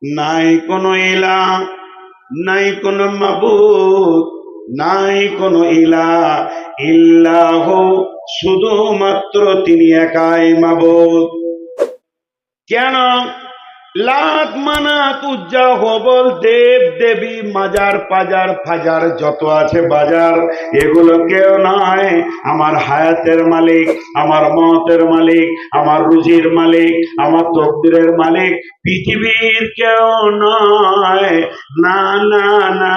নাই কোনো ইলাহ, নাই কোনো মাবুদ, নাই কোনো ইলাহ ইল্লাহ, শুধুমাত্র তিনি একাই মাবুদ। কেন? লাত মানাত উজ্জা হবল দেব দেবী মাজার পাজার ফাজার যত আছে বাজার, এগুলো কেউ নয় আমার হায়াতের মালিক, আমার মতের মালিক, আমার রুজির মালিক, আমার তকদিরের মালিক পৃথিবীর কেউ নয়। না না না,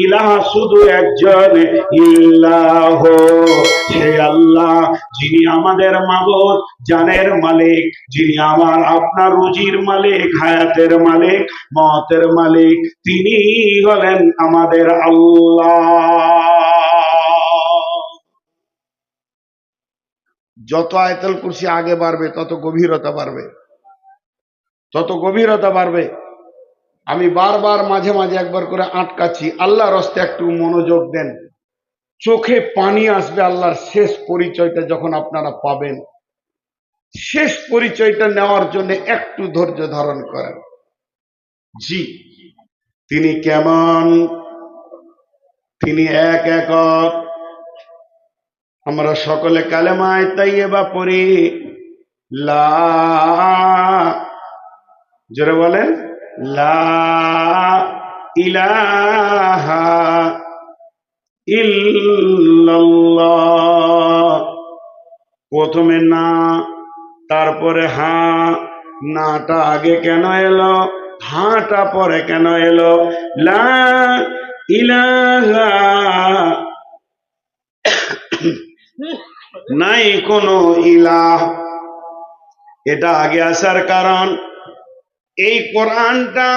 ইলাহ শুধু একজন, ইল্লাহ, সে আল্লাহ যিনি আমাদের মাবুদ, জানের মালিক, যিনি আমার আপনার রুজির মালিক, হায়াতের মালিক, মতের মালিক, তিনি হলেন আমাদের আল্লাহ। যত আয়াতুল কুরসি আগে বাড়বে তত গভীরতা বাড়বে, তত গভীরতা বাড়বে। আমি বারবার মাঝে মাঝে একবার করে আটকাচ্ছি, আল্লাহর রাস্তায় একটু মনোযোগ দেন। চোখে পানি আসবে আল্লাহর শেষ পরিচয়টা যখন আপনারা পাবেন। শেষ পরিচয়টা নেওয়ার জন্য একটু ধৈর্য ধারণ করেন। জি, তিনি কেমন? তিনি এক একক। আমরা সকলে কালেমায়ে তাইয়্যিবা পড়ি, লা, জোরে বলেন, লা ইলাহা ইল্লাল্লাহ। প্রথমে না, তারপরে হা, নাটা আগে কেন এলো, হাটা পরে কেন এলো? লা ইলাহা, নাই কোনো ইলাহ, এটা আগে আসার কারণ এই কোরআনটা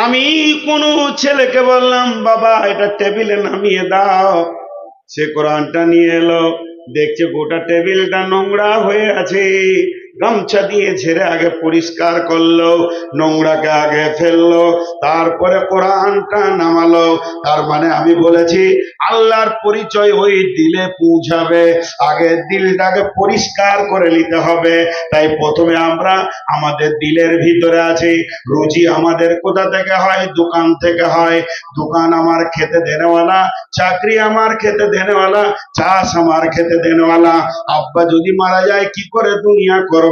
আমি কোনো ছেলেকে বললাম বাবা এটা টেবিলে নামিয়ে দাও, সে কোরআনটা নিয়ে এলো, দেখছে গোটা টেবিলটা নোংরা হয়ে আছে, গামছা দিয়ে ঝেড়ে আগে পরিষ্কার করলো, নোংরাকে আগে ফেললো, তারপরে কোরআনটা নামালো। তার মানে আমি বলেছি আল্লাহর পরিচয় ওই দিলে পৌঁছাবে, আগে দিলটাকে পরিষ্কার করে নিতে হবে। তাই প্রথমে আমরা আমাদের দিলের ভিতরে আছি। রুজি আমাদের কোথা থেকে হয়? দোকান থেকে হয়। দোকান আমার খেতে দেনেওয়ালা, চাকরি আমার খেতে দেনেওয়ালা, চাষ আমার খেতে দেনেওয়ালা। আব্বা যদি মারা যায় কি করে দুনিয়া করব?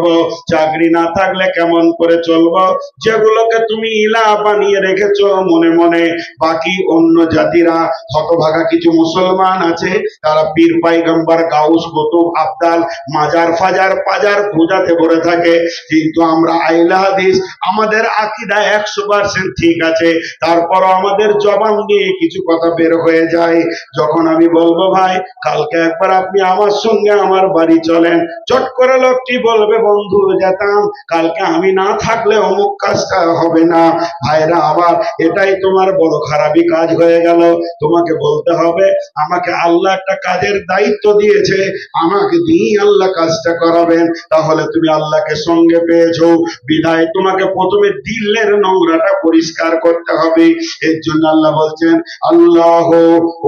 চাকরি না থাকলে কেমন করে চলবো? যেগুলোকে তুমি ইলাহ বানিয়ে রেখেছো মনে মনে, বাকি অন্য জাতিরা, হতভাগা কিছু মুসলমান আছে, তারা পীর পাইগম্বর গাউস কুতুব আবদাল মাজার ফাজার পাজার পূজাতে ভরে থাকে। কিন্তু আমরা আহলে হাদিস, আমাদের আকীদা 100% ঠিক আছে, তারপরও আমাদের জবান দিয়ে কিছু কথা বের হয়ে যায়। যখন আমি বলবো ভাই কালকে একবার আপনি আমার সঙ্গে আমার বাড়ি চলেন, চট করে লোকটি বলবে বন্ধু যেতাম, কালকে আমি না থাকলে অমুক কাজটা হবে না। ভাইরা আবার এটাই তোমার বড় খারাপই কাজ হয়ে গেল। তোমাকে বলতে হবে আমাকে আল্লাহ একটা কাজের দায়িত্ব দিয়েছে, আমাকে দিয়ে আল্লাহ কাজটা করাবেন, তাহলে তুমি আল্লাহকে সঙ্গে পেয়েছো, বিধায় তোমাকে প্রথমে দিলের নোংরাটা পরিষ্কার করতে হবে। এর জন্য আল্লাহ বলছেন আল্লাহ,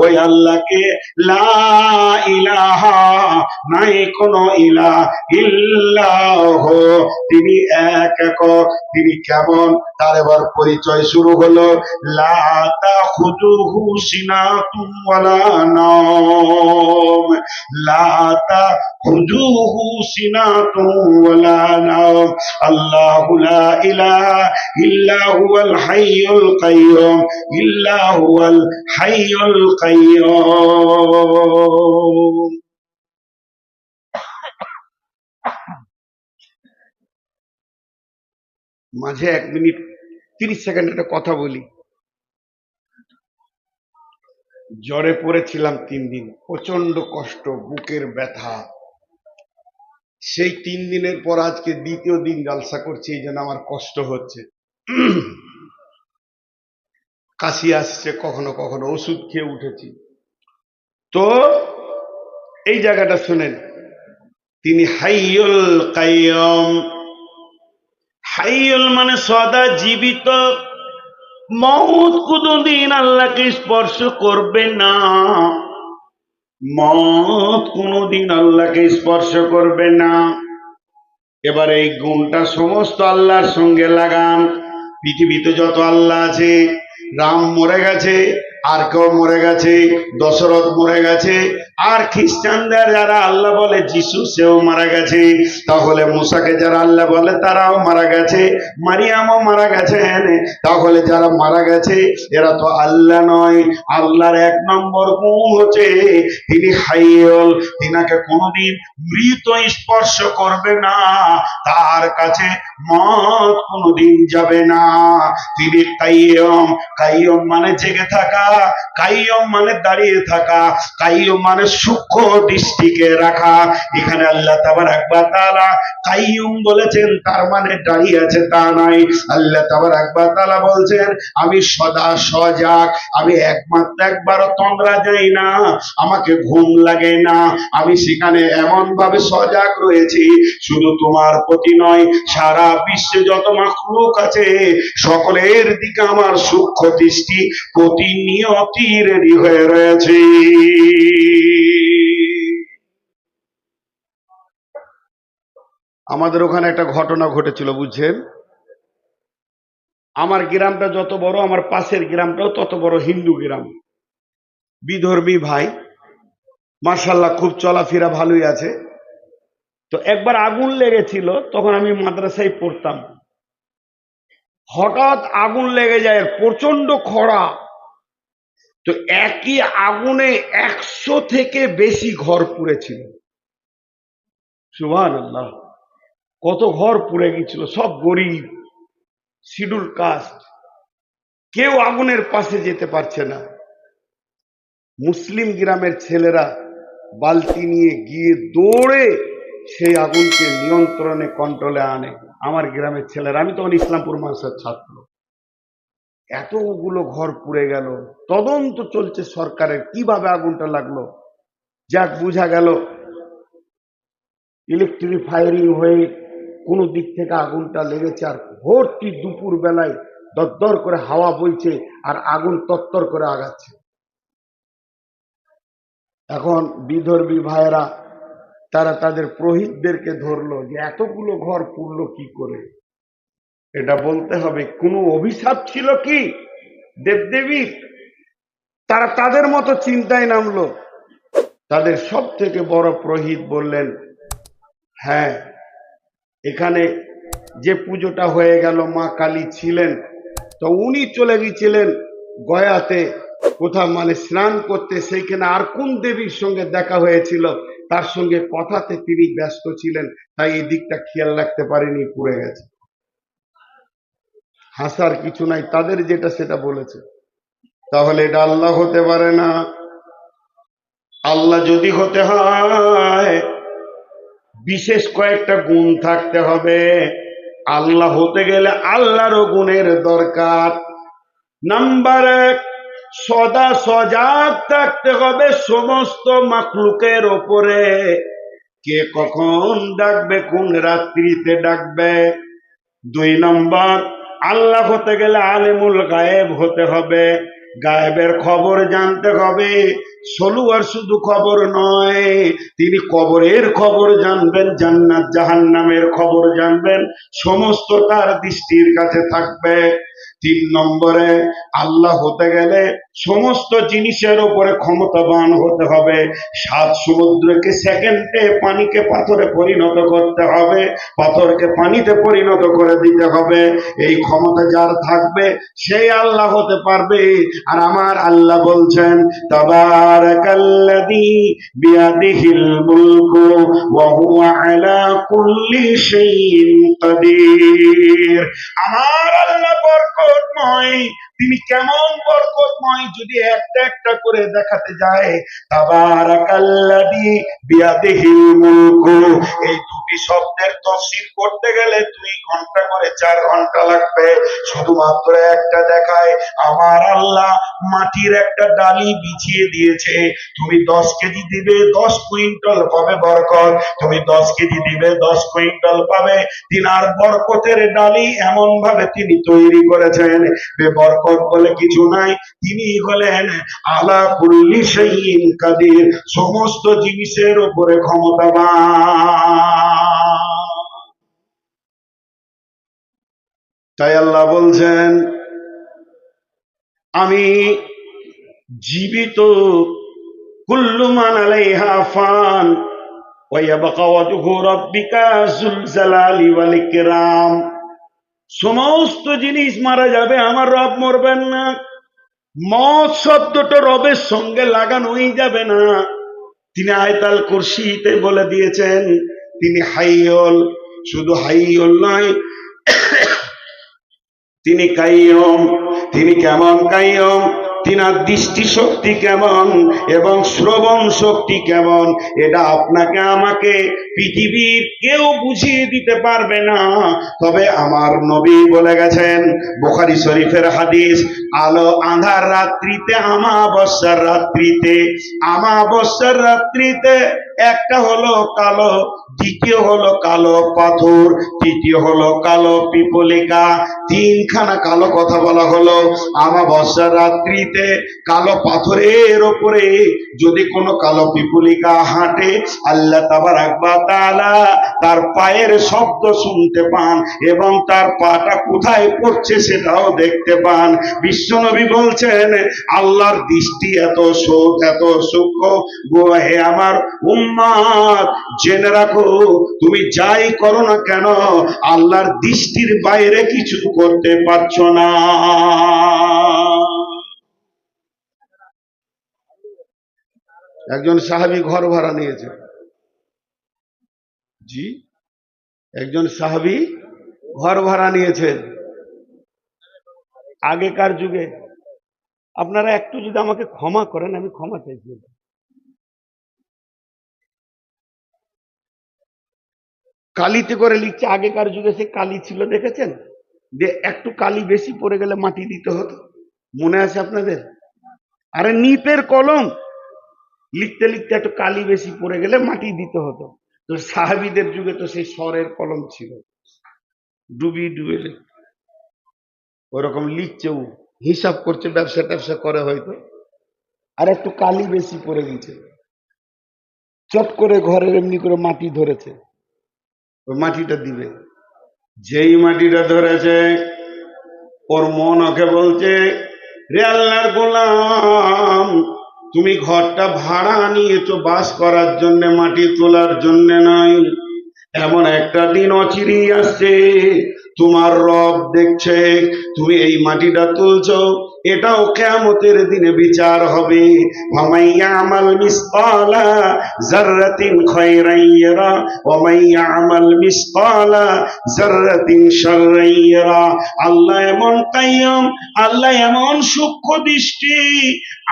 ওই আল্লাহকে, লা ইলাহা, নাই কোনো ইলাহ, ইল্লাহ, তিনি এক একক। তিনি কেমন? তার এবার পরিচয় শুরু হলো, লা তাখুযুহু সিনাতুন ওয়ালা নাওম, লা তাখুযুহু সিনাতুন ওয়ালা নাওম, আল্লাহু লা ইলাহা ইল্লা হুয়াল হাইয়ুল কাইয়্যুম, ইল্লা হুয়াল হাইয়ুল কাইয়্যুম। মাঝে 1 মিনিট 30 সেকেন্ড একটা কথা বলি। জ্বরে পড়েছিলাম 3 দিন, প্রচন্ড কষ্ট, বুকের ব্যথা। সেই 3 দিনের পর আজকে দ্বিতীয় দিন জালসা করছি, এই জন্য আমার কষ্ট হচ্ছে। কাশি আসছে, কখনো কখনো ওষুধ খেয়ে উঠেছি। তো এই জায়গাটা শুনেন, তিনি হাইয়ুল কাইয়্যুম। হাইয়ুল মানে সদা জীবিত, মউত কোনদিন আল্লাহকে স্পর্শ করবে না, মউত কোনদিন আল্লাহকে স্পর্শ করবে না। এবার এই গুণটা সমস্ত আল্লাহর সঙ্গে লাগান। পৃথিবীতে যত আল্লাহ আছে, রাম মরে গেছে, আর কেউ মরে গেছে, দশরথ মরে গেছে, আর খ্রিস্টানদের যারা আল্লাহ বলে যিশু সেও মারা গেছে, তাহলে মুসাকে যারা আল্লাহ বলে তারাও মারা গেছে, মারিয়ামও মারা গেছেন। তাহলে যারা মারা গেছে এরা তো আল্লাহ নয়। আল্লাহর এক নম্বর গুণ হচ্ছে তিনি হাইয়ুল, তিনাকে কোনোদিন মৃত স্পর্শ করবে না, তার কাছে মত কোনোদিন যাবে না। তিনি কাইয়ুম, কাইয়ুম মানে জেগে থাকা, কাইয়ুম মানে দাঁড়িয়ে থাকা, কাইয়ুম মানে সূক্ষ্ম দৃষ্টিকে রাখা। এখানে আল্লাহ তাবারক ওয়া তাআলা কাইয়ুম বলেছেন, তার মানে দাঁড়িয়ে আছে তা নয়। আল্লাহ তাবারক ওয়া তাআলা বলছেন আমি সদা সজাগ, আমি একবারও তন্দ্রা যাই না, আমাকে ঘুম লাগে না, আমি সেখানে এমন ভাবে সজাগ রয়েছি, শুধু তোমার প্রতি নয়, সারা বিশ্বে যত মাখলুক আছে সকলের দিকে আমার সূক্ষ্ম দৃষ্টি প্রতিনিয়তই রেডি হয়ে রয়েছে। আমাদের ওখানে একটা ঘটনা ঘটেছিল, বুঝছেন? আমার গ্রামটা যত বড়, আমার পাশের গ্রামটাও তত বড় হিন্দু গ্রাম, বিধর্মী ভাই, মাশাআল্লাহ খুব চলাফেরা ভালোই আছে। তো একবার আগুন লেগেছিল, তখন আমি মাদ্রাসায় পড়তাম। হঠাৎ আগুন লেগে যায়, প্রচন্ড খরা। তো একই আগুনে 100 থেকে বেশি ঘর পুড়েছিল। সুবহানাল্লাহ, কত ঘর পুড়ে গেছিল, সব গরিব, শিডিউল কাস্ট, কেউ আগুনের পাশে যেতে পারছে না। মুসলিম গ্রামের ছেলেরা বালতি নিয়ে গিয়ে দৌড়ে সেই আগুনকে নিয়ন্ত্রণে, কন্ট্রোলে আনে। আমার গ্রামের ছেলেরা, আমি তখন ইসলামপুর মাদ্রাসার ছাত্র। এতগুলো ঘর পুড়ে গেল, তদন্ত চলছে সরকারের, কিভাবে আগুনটা লাগলো। যাক, বুঝা গেল ইলেকট্রিক ফায়ারিং হয়ে কোন দিক থেকে আগুনটা লেগেছে, আর ভোরটি দুপুর বেলায় দরদর করে হাওয়া বইছে আর আগুন তত্তর করে আগাচ্ছে। এখন বিধর্মী ভাইয়েরা তারা তাদের পুরোহিতদেরকে ধরলো যে এতগুলো ঘর পুড়লো কি করে। এটা বলতে হবে কোনো অভিশাপ ছিল কি দেবদেবী? তারা তাদের মতো চিন্তায় নামলো। তাদের সব থেকে বড় পুরোহিত বললেন, হ্যাঁ, এখানে যে পুজোটা হয়ে গেল মা কালী ছিলেন, তো উনি চলে গিয়েছিলেন গয়াতে কোথাও মানে স্নান করতে, সেইখানে আর কোন দেবীর সঙ্গে দেখা হয়েছিল তার সঙ্গে কথাতে তিনি ব্যস্ত ছিলেন, তাই এই দিকটা খেয়াল রাখতে পারেনি, পুড়ে গেছে। হাসার কিছু নাই, তাদের যেটা সেটা বলেছে। তাহলে এটা আল্লাহ হতে পারে না। আল্লাহ যদি হতে হয় বিশেষ কয়েকটা গুণ থাকতে হবে। আল্লাহ হতে গেলে আল্লাহরও গুণের দরকার। নাম্বার 1, সদা সজাগ থাকতে হবে সমস্ত মাখলুকের ওপরে। কে কখন ডাকবে, কোন রাত্রিতে ডাকবে। 2 নম্বর, আল্লাহ হতে গেলে আলেমুল গায়েব হতে হবে, গায়েবের খবর জানতে হবে। সলুয়ার শুধু খবর নয়, তিনি কবরের খবর জানবেন, জান্নাত জাহান্নামের খবর জানবেন, সমস্ত তার দৃষ্টির কাছে থাকবে। 3 নম্বরে, আল্লাহ হতে গেলে সমস্ত জিনিসের উপরে ক্ষমতাবান হতে হবে। 7 সমুদ্রকে সেকেন্ডে, পানিকে পাথরে পরিণত করতে হবে, পাথরকে পানিতে পরিণত করে দিতে হবে। এই ক্ষমতা যার থাকবে সেই আল্লাহ হতে পারবে। আর আমার আল্লাহ বলছেন, তাবারাকাল্লাযী বিয়াদিহিল মুলকু ওয়া হুয়া আলা কুল্লি শাইইন কাদির। আমার আল্লাহ বরকতময়। তিনি কেমন বরকতময় যদি একটা একটা করে দেখাতে যায়। তাবারাকাল্লাযী বিয়াদিহিল মুলকু, এই দুটি শব্দের তাফসীর করতে গেলে 2 ঘন্টা করে 4 ঘন্টা লাগবে। শুধুমাত্র একটা দেখায়, আমার আল্লাহ মাটির একটা ডালি বিছিয়ে দিয়েছে, তুমি 10 কেজি দিবে 10 কুইন্টাল পাবে বরকত, তুমি 10 কেজি দিবে 10 কুইন্টাল পাবে। তিনার বরকতের ডালি এমন ভাবে তিনি তৈরি করেছেন, বেবরকত বলে কিছু নাই। তিনি হলেন আলা কুল্লি শাইইন কাদির, সমস্ত জিনিসের উপরে ক্ষমতাবান। তাই আল্লাহ বলছেন আমি জীবিত, কুল্লু মান আলাইহা ফান ওয়া ইয়াবকা ওয়াজহু রাব্বিকা যুল জালালি ওয়াল ইকরাম। সমস্ত জিনিস মারা যাবে, আমার রব মরবেন না। মত শব্দটা রবের সঙ্গে লাগানোই যাবে না। তিনি আয়াতুল কুরসিতে বলে দিয়েছেন তিনি হাইয়ুল, শুধু হাইয়ুল নয়, তিনি কাইয়ুম। তিনি কেমন কাইয়ুম, তিনার দৃষ্টি শক্তি কেমন এবং শ্রবণ শক্তি কেমন, এটা আপনাকে আমাকে পৃথিবীর কেউ বুঝিয়ে দিতে পারবে না। তবে আমার নবী বলে গেছেন, বুখারী শরীফের হাদিস, আলো আঁধার রাত্রিতে, আমাবস্যার রাত্রিতে, আমাবস্যার রাত্রিতে একটা হলো কালো, দ্বিতীয় হলো কালো পাথর, তৃতীয় হলো কালো পিপলিকা, তিনখানা কালো কথা বলা হলো। আমাবস্যার রাত্রিতে কালো পাথরের ওপরে যদি কোনো কালো পিপলিকা হাঁটে, আল্লাহ তাবারাক ওয়া তাআলা তার পায়ের শব্দ শুনতে পান এবং তার পাটা কোথায় পড়ছে সেটাও দেখতে পান। বিশ্বনবী বলছেন আল্লাহর দৃষ্টি এত সূক্ষ্ম গো হে আমার উম্মত, জেনে রাখো তুমি যাই করো না কেন আল্লাহর দৃষ্টির বাইরে কিছু করতে পারছো না। একজন সাহাবী ঘর ভাড়া নিয়েছে। জি, একজন সাহাবী ঘর ভাড়া নিয়েছেন আগেকার যুগে। আপনারা একটু যদি আমাকে ক্ষমা করেন, আমি ক্ষমা চাইছি। কালিতে করে লিখছে, আগেকার যুগে সে কালি ছিল দেখেছেন, যে একটু কালি বেশি পড়ে গেলে মাটি দিতে হতো, মনে আছে আপনাদের? আরে নিপের কলম, লিখতে লিখতে একটু কালি বেশি পড়ে গেলে মাটি দিতে হতো। তো সাহাবীদের যুগে তো সেই স্বরের কলম ছিল, ডুবিয়ে ডুবিয়ে লিখত। ওরকম লিখছে, ও হিসাব করছে, ব্যবসা ট্যাবসা করে হয়তো, আর একটু কালি বেশি পড়ে গেছে, চট করে ঘরের এমনি করে মাটি ধরেছে, ওই মাটিটা দিবে। যেই মাটিটা ধরেছে, ওর মন ওকে বলছে, রে আল্লাহর গোলাম, তুমি ঘরটা ভাড়া নিয়েছো বাস করার জন্য, মাটি তোলার জন্য নয়। এমন একটা দিন অচিরেই আসছে, তোমার রব দেখছে তুমি এই মাটিটা তুলছো, এটাও কিয়ামতের দিনে বিচার হবে। ওয়ামাইয়া আমাল মিসকালা যাররাতিন খায়রান ইয়ারা ওয়ামাইয়া আমাল মিসকালা যাররাতিন শাররান ইয়ারা। আল্লাহ এমন কাইয়ুম, আল্লাহ এমন সূক্ষ্ম দৃষ্টি।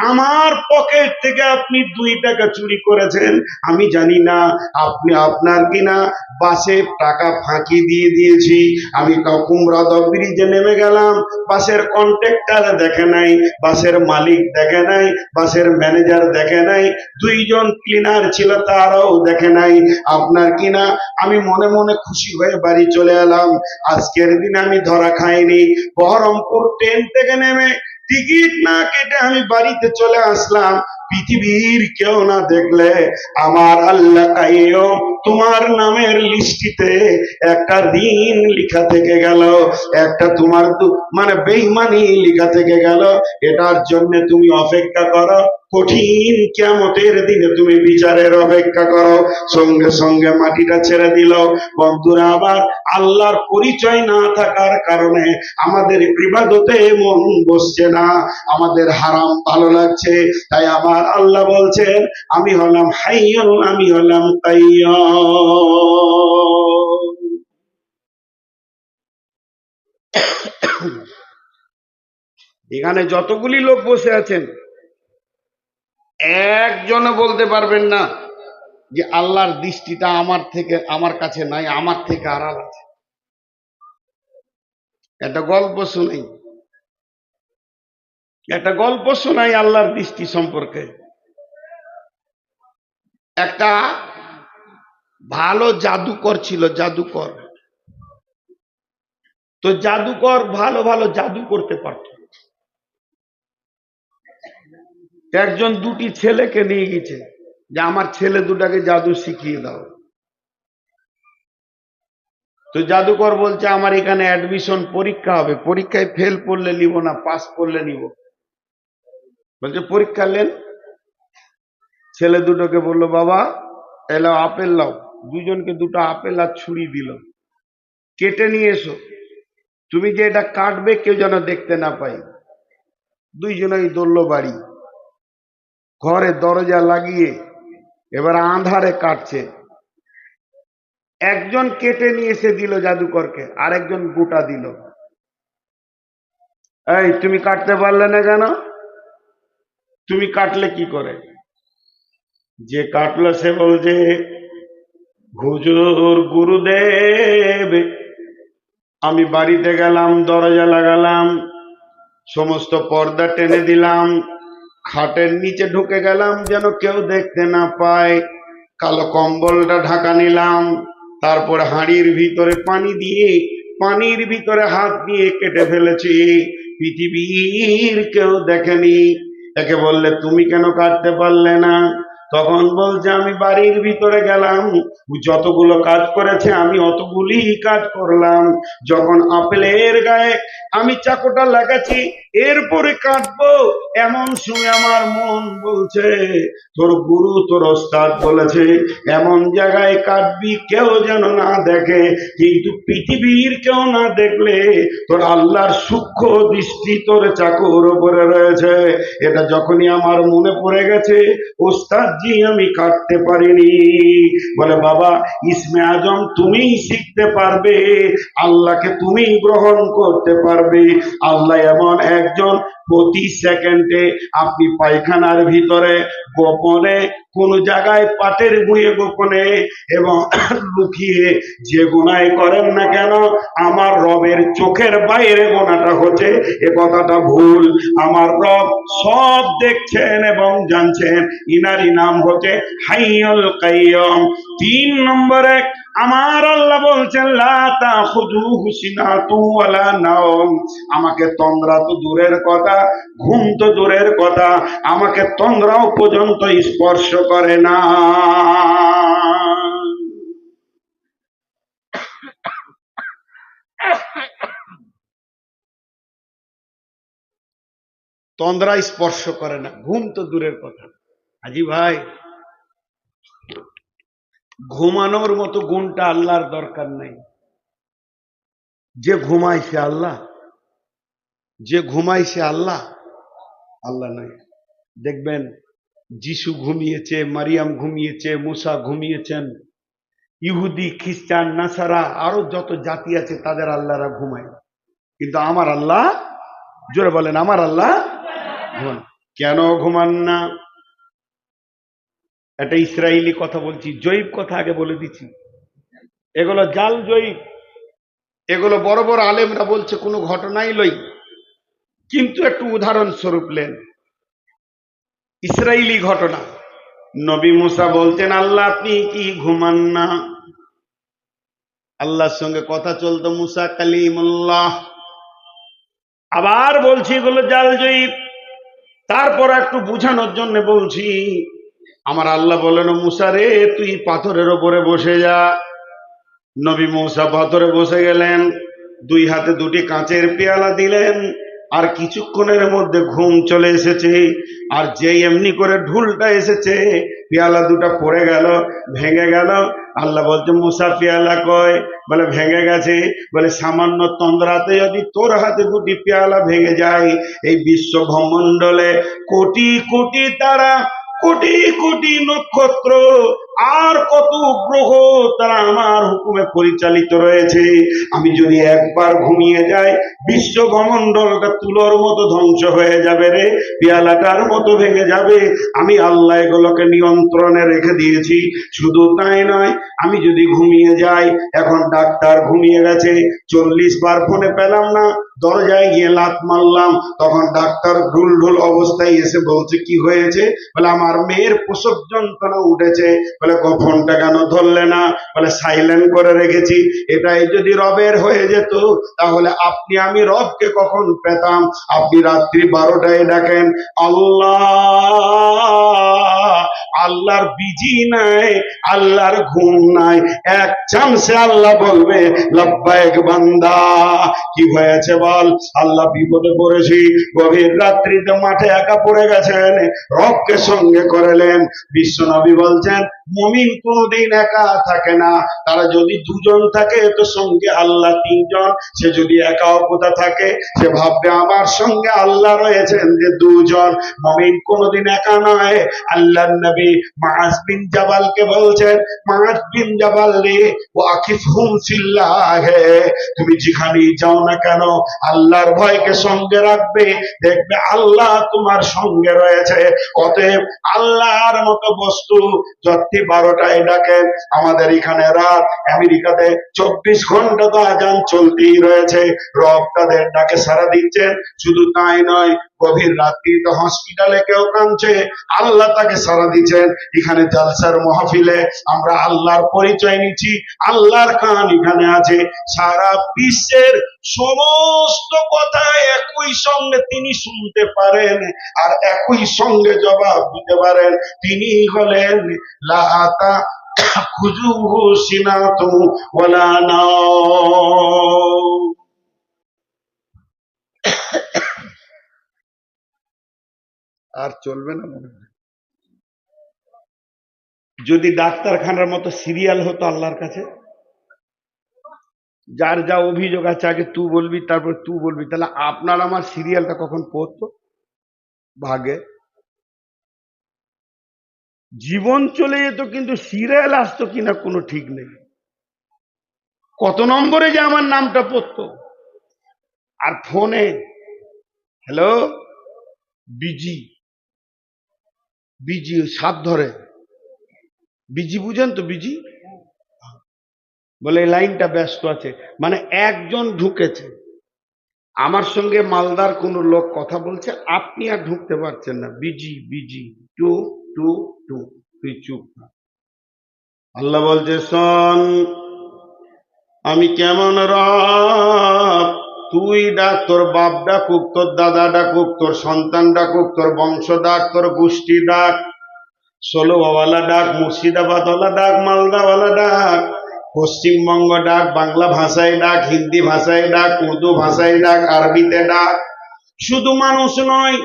আমার পকেট থেকে আপনি 2 টাকা চুরি করেছেন, আমি জানি না, আপনি আপনার কিনা বাসে টাকা ফাঁকি দিয়ে দিয়েছি। আমি কুমড়াদহ ব্রিজে নেমে গেলাম, বাসের কন্ট্রাক্টর দেখে নাই, বাসের মালিক দেখে নাই, বাসের ম্যানেজার দেখে নাই, 2 জন ক্লিনার ছিল তারাও দেখে নাই। আপনার কিনা আমি মনে মনে খুশি হয়ে বাড়ি চলে এলাম। আজকের দিন আমি ধরা খাইনি। বহরমপুর ট্রেন থেকে নেমে টিকিট না কেটে আমি বাড়িতে চলে আসলাম। পৃথিবীর কেউ না দেখলে আমার আল্লাহ কাইয়ুম তোমার নামের লিস্টিতে একটা ঋণ লিখা থেকে গেল, একটা তোমার মানে বেঈমানি লিখা থেকে গেল। এটার জন্য তুমি অপেক্ষা করো, কঠিন কিয়ামতের দিনে তুমি বিচারের অপেক্ষা করো। সঙ্গে সঙ্গে মাটিটা ছেড়ে দিল। বন্ধুরা, আবার আল্লাহর পরিচয় না থাকার কারণে আমাদের ইবাদতে মন বসছে না, আমাদের হারাম ভালো লাগছে। তাই আমার আল্লাহ বলছেন আমি হলাম হাইয়ুন, আমি হলাম কাইয়ুম। এখানে যতগুলি লোক বসে আছেন, একজনও বলতে পারবেন না যে আল্লাহর দৃষ্টিটা আমার কাছে নাই, আমার থেকে আড়াল আছে। একটা গল্প শোনাই আল্লাহর দৃষ্টি সম্পর্কে। একটা ভালো জাদুকর ছিল, জাদুকর। তো জাদুকর ভালো ভালো জাদু করতে পারত। একজন 2টি ছেলেকে নিয়ে গেছে যে আমার ছেলে 2টাকে জাদু শিখিয়ে দাও। তো জাদুকর বলছে আমার এখানে অ্যাডমিশন পরীক্ষা হবে, পরীক্ষায় ফেল পড়লে নিব না, পাস করলে নিব। বলছে পরীক্ষা নেন। ছেলে দুটোকে বললো বাবা এলাও আপেল লাও, দুজনকে দুটো আপেল আর ছুরি দিল, কেটে নিয়ে এসো, তুমি যে এটা কাটবে কেউ যেন দেখতে না পাই। দুইজনেই দৌড়লো বাড়ি, ঘরে দরজা লাগিয়ে এবার আঁধারে কাটছে। একজন কেটে নিয়ে এসে দিল জাদুকরকে, আর একজন গোটা দিল। এই তুমি কাটতে পারলে না কেন? তুমি কাটলে কি করে? যে কাটলো সে বলছে হুজুর গুরুদেব, আমি বাড়িতে গেলাম, দরজা লাগালাম, সমস্ত পর্দা টেনে দিলাম, খাটের নিচে ঢুকে গেলাম যেন কেউ দেখতে না পায়, কালো কম্বলটা ঢাকা নিলাম, তারপর হাঁড়ির ভিতরে পানি দিয়ে পানির ভিতরে হাত দিয়ে কেটে ফেলেছি, পৃথিবীর কেউ দেখেনি। একে বললে তুমি কেন কাটতে পারলে না? তখন বলছে আমি বাড়ির ভিতরে গেলাম, যতগুলো কাজ করেছে আমি অতগুলি কাজ করলাম, যখন আপেলের গায়ে আমি চাকুটা লাগাচ্ছি এরপরে কাটবো, এমন সময় আমার মন বলছে তোর গুরু তোর ওস্তাদ বলেছে এমন জায়গায় কাটবি কেউ যেন না দেখে, কিন্তু পৃথিবীর কেউ না দেখলে তোর আল্লাহর সূক্ষ্ম দৃষ্টি তোর চাকুর উপরে রয়েছে। এটা যখনই আমার মনে পড়ে গেছে ওস্তাদ জি আমি কাটতে পারিনি। বলে বাবা ইসমে আজম তুমিই শিখতে পারবে, আল্লাহকে তুমি গ্রহণ করতে পারবে। আল্লাহ এমন একজন প্রতি সেকেন্ডে আপনি পায়খানার ভিতরে গোপনে কোন জায়গায় পাটের গুঁয়ে গোপনে এবং লুকিয়ে যে গুনাহ করেন না কেন আমার রবের চোখের বাইরে গোনাটা হচ্ছে এ কথাটা ভুল। আমার রব সব দেখছেন এবং জানছেন। ইনারি নাম হচ্ছে হাইয়ুল কাইয়ুম। 3 নম্বরে আমার আল্লাহ বলছেন লা তাখুযুহু সিনাতু ওয়ালা নাওম, আমাকে তন্দ্রা তো দূরের কথা, ঘুম তো দূরের কথা, আমাকে তন্দ্রাও পর্যন্ত স্পর্শ করে না। তন্দ্রা স্পর্শ করে না, ঘুম তো দূরের কথা। হাজি ভাই ঘুমানোর মতো গুণটা আল্লাহর দরকার নাই। যে ঘুমায় সে আল্লাহ, যে ঘুমায় সে আল্লাহ, আল্লাহ নাই। দেখবেন যিশু ঘুমিয়েছে, মারিয়াম ঘুমিয়েছে, মুসা ঘুমিয়েছেন, ইহুদি খ্রিস্টান নাসারা আরো যত জাতি আছে তাদের আল্লাহরা ঘুমায়, কিন্তু আমার আল্লাহ, জোরে বলেন আমার আল্লাহ ঘুমান। কেন ঘুমান না? একটা ইসরায়েলি কথা বলছি, জয়ীব কথা আগে বলে দিচ্ছি, এগুলো জাল জয়ীব, এগুলো বড় বড় আলেমরা বলছে কোনো ঘটনাই লই, কিন্তু একটু উদাহরণ স্বরূপ লেন। ইসরায়েলি ঘটনা, নবী মুসা বলতেন আল্লাহ আপনি কি ঘুমান না? আল্লাহর সঙ্গে কথা চলতো, মুসা কালিমুল্লাহ। আবার বলছি এগুলো জাল জয়ীব, তারপর একটু বুঝানোর জন্য বলছি। আমার আল্লাহ বলেন মুসা রে তুই পাথরের ওপরে বসে যা। নবী মুসা পাথরে বসে গেলেন, 2 হাতে 2টি কাঁচের পেয়ালা দিলেন, আর কিছুক্ষণের মধ্যে ঘুম চলে এসেছে। আর যেই এমনি করে ঢুলটা এসেছে পেয়ালা 2টা পড়ে গেল, ভেঙে গেল। আল্লাহ বলছে মুসা পেয়ালা কয়? বলে ভেঙে গেছে। বলে সামান্য তন্দ্রাতে যদি তোর হাতে 2টি পেয়ালা ভেঙে যায়, এই বিশ্ব ব্রহ্মণ্ডলে কোটি কোটি তারা, কোটি কোটি নক্ষত্র, আর কত গ্রহ তারা আমার হুকুমে পরিচালিত রয়েছে। আমি যদি একবার ঘুমিয়ে যাই বিশ্ব ব্রহ্মণ্ডলটা তুলোর মতো ধ্বংস হয়ে যাবে রে, পেয়ালাটার মতো ভেঙে যাবে। আমি আল্লাহ এগুলোকে নিয়ন্ত্রণে রেখে দিয়েছি। শুধু তাই নয়, আমি যদি ঘুমিয়ে যাই, এখন ডাক্তার ঘুমিয়ে গেছে, 40 বার ফোনে পেলাম না, দরজায় গিয়ে লাত মারলাম, তখন ডাক্তার ঢুল ঢুল অবস্থায় এসে বলছে কি হয়েছে? বলে আমার মেয়ের প্রসব যন্ত্রণা উঠেছে। বলে ফোনটা কেন ধরলে না? বলে সাইলেন্ট করে রেখেছি। এটাই যদি রবের হয়ে যেত তাহলে আপনি আমি রবকে কখন পেতাম? আপনি রাত্রি 12টায় ডাকেন আল্লাহ আল্লাহর বিজি নাই, আল্লাহর ঘুম নাই। এক চান্সে আল্লাহ বলবে লাব্বাইক বান্দা, কি হয়েছে বল? আল্লাহ বিপদে পড়েছি, গভীর রাত্রিতে মাঠে একা পড়ে গেছেন, রবকে সঙ্গে করলেন। বিশ্বনবী বলছেন মুমিন কোনদিন একা থাকে না, তারা যদি দুজন থাকে তো সঙ্গে আল্লাহ তিনজন, সে যদি একা অপতা থাকে সে ভাববে আমার সঙ্গে আল্লাহ রয়েছেন যে দুজন। মুমিন কোনদিন একা নয়। আল্লাহর নবী মুআজ বিন জাবালকে বলছেন, মুআজ বিন জাবাল রে ওয়াকিফহুম ফিল্লাহ, তুমি যেখানেই যাও না কেন আল্লাহর ভয়কে সঙ্গে রাখবে, দেখবে আল্লাহ তোমার সঙ্গে রয়েছে। অতএব আল্লাহর মতো বস্তু যতই 12টায় ডাকেন, আমাদের এখানে রাত, আমেরিকাতে 24 ঘন্টা তো আজান চলতেই রয়েছে, রব তাদের ডাকে সাড়া দিচ্ছেন। শুধু তাই নয়, গভীর রাত্রিতে হসপিটালে কেউ কাঁদছে, আল্লাহ তাকে সাড়া দিচ্ছেন। এখানে জালসার মাহফিলে আমরা আল্লাহর পরিচয় নিচ্ছি, আল্লাহর কান এখানে আছে। সারা বিশ্বের সমস্ত কথা একই সঙ্গে তিনি শুনতে পারেন আর একই সঙ্গে জবাব দিতে পারেন। তিনি হলেন লা তাখুযুহু সিনাতুন ওয়ালা নাওম। আর চলবে না মনে হয়। যদি ডাক্তারখানার মতো সিরিয়াল হতো আল্লাহর কাছে, যার যা অভিযোগ আছে আগে তুই বলবি তারপর তুই বলবি, তাহলে আপনার আমার সিরিয়ালটা কখন পড়তো? ভাগে জীবন চলে যেত, কিন্তু সিরিয়াল আসতো কিনা কোনো ঠিক নেই। কত নম্বরে যে আমার নামটা পড়তো। আর ফোনে হ্যালো বিজি বিজি সাত ধরে বিজি, বুঝেন তো বিজি বলে এই লাইনটা ব্যস্ত আছে, মানে একজন ঢুকেছে আমার সঙ্গে, মালদার কোন লোক কথা বলছে, আপনি আর ঢুকতে পারছেন না, বিজি বিজি টু টু টু, তুই চুপ। আল্লাহ বলছে শোন, আমি কেমন রব, তুই ডাক, তোর বাপ ডাকুক, তোর দাদা ডাকুক, তোর সন্তান ডাকুক, তোর বংশ ডাক, তোর গোষ্ঠী ডাক, ষোলোওয়ালা ডাক, মুর্শিদাবাদওয়ালা ডাক, মালদাওয়ালা ডাক, পশ্চিমবঙ্গ ডাক, বাংলা ভাষায় ডাক, হিন্দি ভাষায় ডাক, উর্দু ভাষায় ডাক, আরবিতে ডাক। শুধু মানুষ নয়,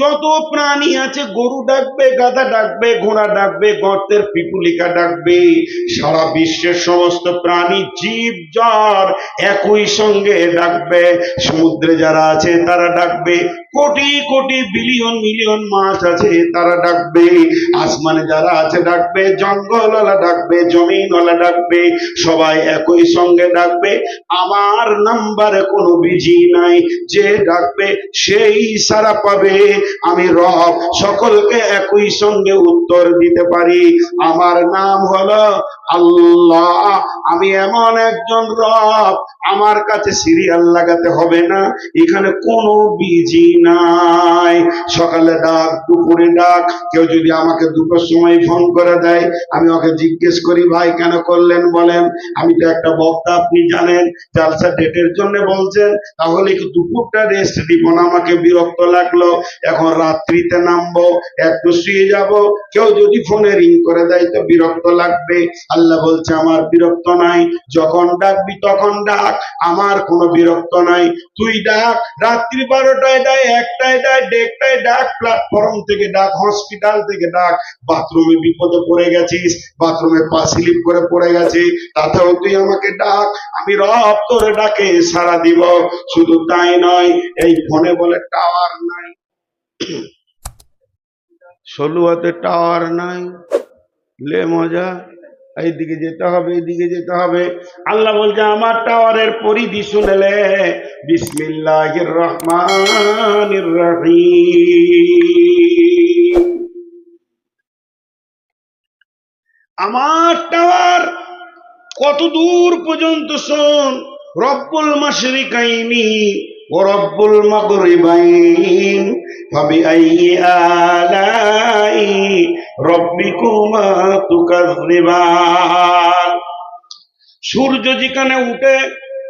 যত প্রাণী আছে, গরু ডাকবে, গাধা ডাকবে, ঘোড়া ডাকবে, গর্তের পিপুলিকা ডাকবে, সারা বিশ্বের সমস্ত প্রাণী জীব জ্বর একই সঙ্গে ডাকবে। সমুদ্রে যারা আছে তারা ডাকবে, কোটি কোটি বিলিয়ন মিলিয়ন মাছ আছে তারা ডাকবে, আসমানে যারা আছে ডাকবে, জঙ্গলওয়ালা ডাকবে, জমিনওয়ালা ডাকবে, সবাই একই সঙ্গে ডাকবে। আমার নাম্বারে কোনো বিজি নাই, যে ডাকবে সেই সারা পাবে। আমি রব, সকলকে একই সঙ্গে উত্তর দিতে পারি। আমার নাম হলো আল্লাহ। আমি এমন একজন রব, আমার কাছে সিরিয়াল লাগাতে হবে না, এখানে কোনো বিজি নাই। সকালে ডাক, দুপুরে ডাক, কেউ যদি আমাকে দুটোর সময় ফোন করে দেয়, আমি ওকে জিজ্ঞেস করি ভাই কেন করলেন বলেন, আমি তো একটা বক্তা, আপনি জানেন জালসা ডেটের জন্য বলছেন, তাহলে কি দুপুরটা রেস্ট দিব না? আমাকে বিরক্ত লাগলো, এখন রাত্রিতে নামবো, একটু শুয়ে যাব, কেউ যদি ফোনে রিং করে দেয় তো বিরক্ত লাগবে। আল্লাহ বলছে আমার বিরক্ত নাই, যখন ডাকবি তখন ডাক, আমার কোনো বিরক্ত নাই। তুই ডাক, রাত্রি 12টায় ডাক, 1টায় ডাক, 1:30টায় ডাক, প্ল্যাটফর্ম থেকে ডাক, হসপিটাল থেকে ডাক, বাথরুমে বিপদে পড়ে গেছিস, বাথরুমে পা স্লিপ করে পড়ে গেছে, তাতেও তুই আমাকে ডাক, আমি রব তোর ডাকে সাড়া দিব। শুধু তাই নয়, এই ফোনে বলে টাওয়ার নাই, সলুয়াতে টাওয়ার নাই, লে মজা, এইদিকে যেতে হবে, এইদিকে যেতে হবে। আল্লাহ বলছে আমার টাওয়ারের পরিধি শুনেলে, বিসমিল্লাহির রহমানির রহিম, আমার টাওয়ার কত দূর পর্যন্ত শোন। রব্বুল মাশরিকাইনি ও রব্বুল মাগরিবাইন ফাবিআইয়ি আলাই রব্বিকুমা তুকাযযিবান। সূর্য যেখানে উঠে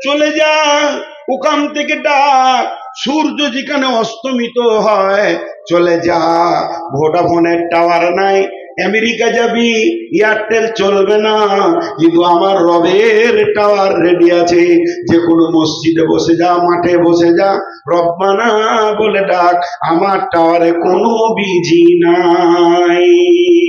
চলে যায় ওখান থেকে ডাক, সূর্য যেখানে অস্তমিত হয় চলে যা। ভোডাফোনের টাওয়ার নাই, আমেরিকা যাবি, এয়ারটেল চলবে না, কিন্তু আমার রবের টাওয়ার রেডি আছে। যে কোনো মসজিদে বসে যা, মাঠে বসে যা, রব্বানা বলে ডাক, আমার টাওয়ারে কোনো বিজি নাই।